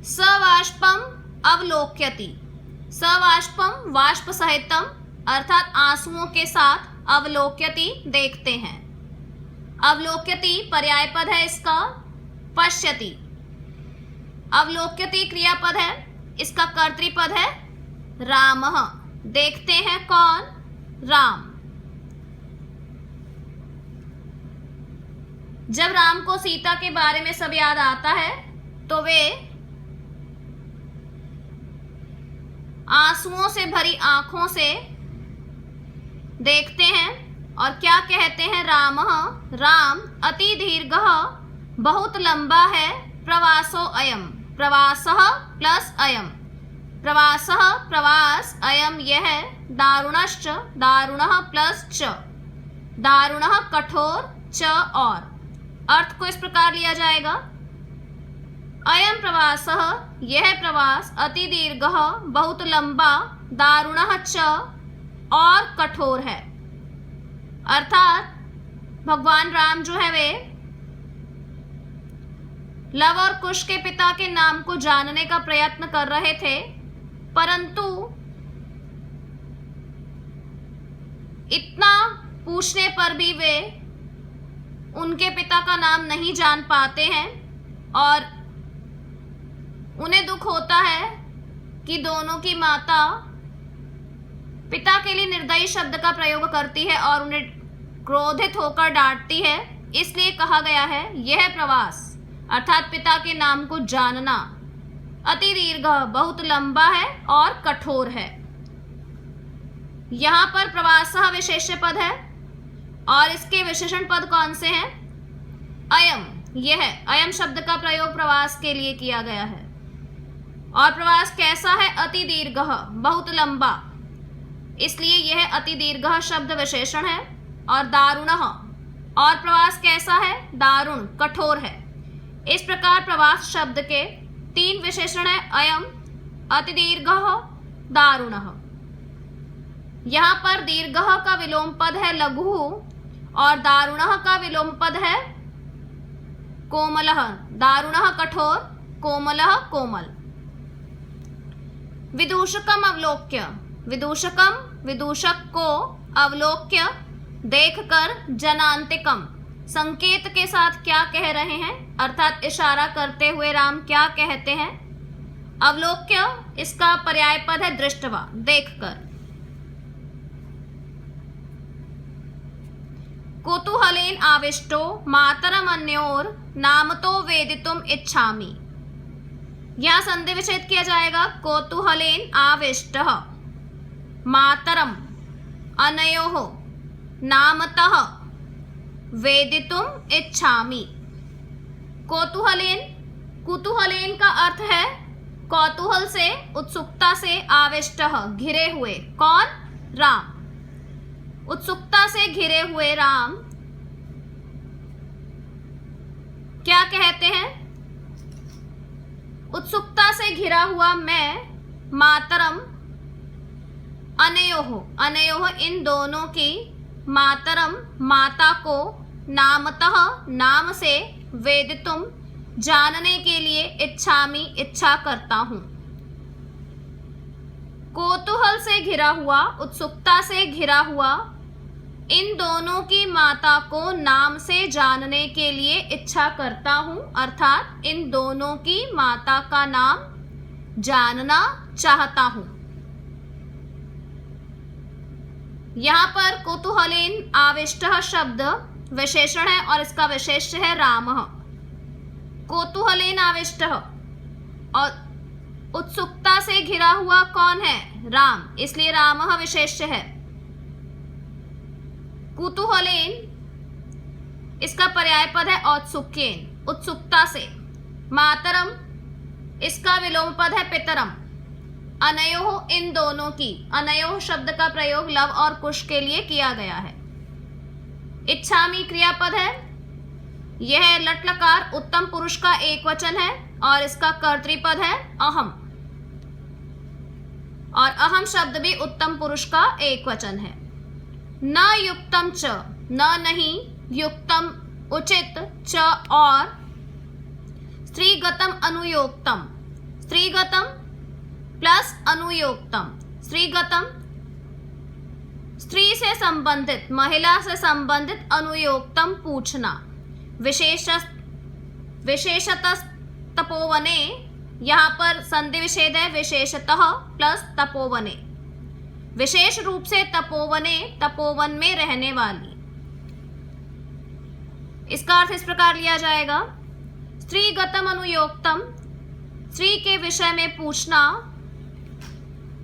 सवाष्पम अवलोक्यति। सवाष्पम वाष्प सहितम अर्थात आंसुओं के साथ, अवलोक्यति देखते हैं। अवलोक्यति पर्याय पद है इसका, पश्यति। अवलोक्यति क्रियापद है, इसका कर्तृपद है रामः। देखते हैं कौन? राम। जब राम को सीता के बारे में सब याद आता है तो वे आंसुओं से भरी आंखों से देखते हैं और क्या कहते हैं? रामः, राम अति दीर्घः बहुत लंबा है, प्रवासो अयम, प्रवासः प्लस अयम, प्रवासः प्रवास, अयम यह, दारुणश्च दारुणः प्लस च, दारुणः कठोर, च और। अर्थ को इस प्रकार लिया जाएगा, अयम प्रवासः यह प्रवास, अति दीर्घः बहुत लंबा, दारुणः च और कठोर है। अर्थात भगवान राम जो है वे लव और कुश के पिता के नाम को जानने का प्रयत्न कर रहे थे, परंतु इतना पूछने पर भी वे उनके पिता का नाम नहीं जान पाते हैं और उन्हें दुख होता है कि दोनों की माता पिता के लिए निर्दयी शब्द का प्रयोग करती है और उन्हें क्रोधित होकर डांटती है। इसलिए कहा गया है यह प्रवास अर्थात पिता के नाम को जानना अति दीर्घ बहुत लंबा है और कठोर है। यहाँ पर प्रवासः विशेष्य पद है और इसके विशेषण पद कौन से हैं? अयम, यह अयम शब्द का प्रयोग प्रवास के लिए किया गया है। और प्रवास कैसा है? अति दीर्घः बहुत लंबा, इसलिए यह अति दीर्घः शब्द विशेषण है। और दारुणः, और प्रवास कैसा है? दारुण कठोर है। इस प्रकार प्रवास शब्द के 3 विशेषण है, अयम, अति दीर्घः, दारुणः। यहाँ पर दीर्घः का विलोम पद है लघु और दारुणः का विलोम पद है कोमलः। दारुणः कठोर, कोमलः कोमल। विदूषकम अवलोक्य, विदूषकम विदूषक को, अवलोक्य देखकर, जनांतिकम संकेत के साथ क्या कह रहे हैं अर्थात इशारा करते हुए राम क्या कहते हैं? अवलोक्य इसका पर्याय पद है दृष्टवा, देखकर। कौतूहलेन आविष्टो मातरमन्योर नामतो वेदितुम इच्छामि। यहां संधि विच्छेद किया जाएगा। कौतूहलेन आविष्टः मातरम अनयोः नामतः वेदितुम इच्छामि। कौतूहलेन, कुतूहलेन का अर्थ है कौतूहल से, उत्सुकता से, आविष्टः घिरे हुए। कौन? राम। उत्सुकता से घिरे हुए राम क्या कहते हैं? उत्सुकता से घिरा हुआ मैं, मातरम अनयोः, अनयोः इन दोनों की, मातरम माता को, नामतः नाम से, वेदितुम जानने के लिए, इच्छामि इच्छा करता हूं। कौतूहल से घिरा हुआ, उत्सुकता से घिरा हुआ इन दोनों की माता को नाम से जानने के लिए इच्छा करता हूं अर्थात इन दोनों की माता का नाम जानना चाहता हूं। यहाँ पर कौतूहलेन आविष्टः शब्द विशेषण है और इसका विशेष्य है रामः। कौतूहलेन आविष्टः और उत्सुकता से घिरा हुआ कौन है? राम, इसलिए रामः विशेष्य है। कुतूहलेन इसका पर्याय पद है औत्सुक्येन, उत्सुकता से। मातरम इसका विलोम पद है पितरम। अनयोः इन दोनों की, अनयोः शब्द का प्रयोग लव और कुश के लिए किया गया है। इच्छामि क्रियापद है। यह लट लकार उत्तम पुरुष का एक वचन है और इसका कर्तृपद है अहम। और अहम शब्द भी उत्तम पुरुष का एक वचन है। न युक्तम च, न नहीं, युक्तम उचित, च और, स्त्रीगतम अनुयोक्तम स्त्रीगतम प्लस अनुयोक्तम। स्त्रीगतम स्त्री से संबंधित, महिला से संबंधित, अनुयोक्तम पूछना। विशेषतः तपोवने, यहाँ पर संधि विच्छेद है, विशेषतः प्लस तपोवने, विशेष रूप से तपोवने, तपोवन में रहने वाली। इसका अर्थ इस प्रकार लिया जाएगा, स्त्रीगतम अनुयोक्तम, स्त्री के विषय में पूछना,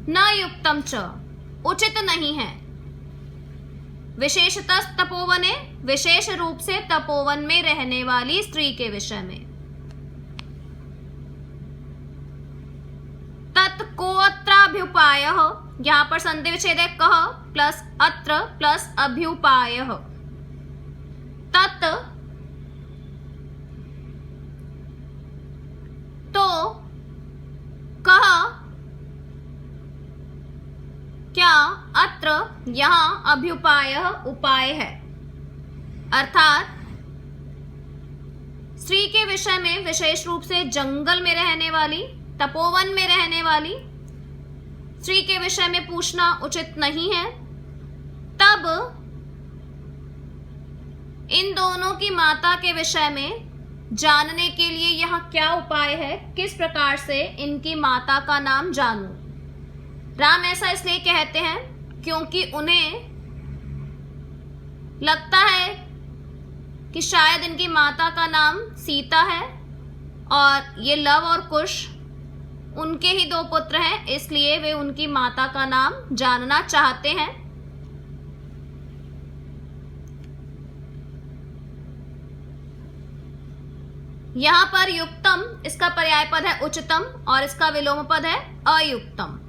न युक्तम च, उचित नहीं है। विशेषतः तपोवने, विशेष रूप से तपोवन में रहने वाली स्त्री के विषय में। तत् कोऽत्राभ्युपायः, यहां पर संधि विच्छेद है, कः प्लस अत्र प्लस अभ्युपायः। तत् तो कः क्या, अत्र यहाँ अभ्युपायः उपाय है, अर्थात स्त्री के विषय में विशेष रूप से जंगल में रहने वाली, तपोवन में रहने वाली स्त्री के विषय में पूछना उचित नहीं है। तब इन दोनों की माता के विषय में जानने के लिए यहाँ क्या उपाय है, किस प्रकार से इनकी माता का नाम जानूं। राम ऐसा इसलिए कहते हैं क्योंकि उन्हें लगता है कि शायद इनकी माता का नाम सीता है और ये लव और कुश उनके ही दो पुत्र हैं, इसलिए वे उनकी माता का नाम जानना चाहते हैं। यहाँ पर युक्तम, इसका पर्याय पद है उच्चतम और इसका विलोम पद है अयुक्तम।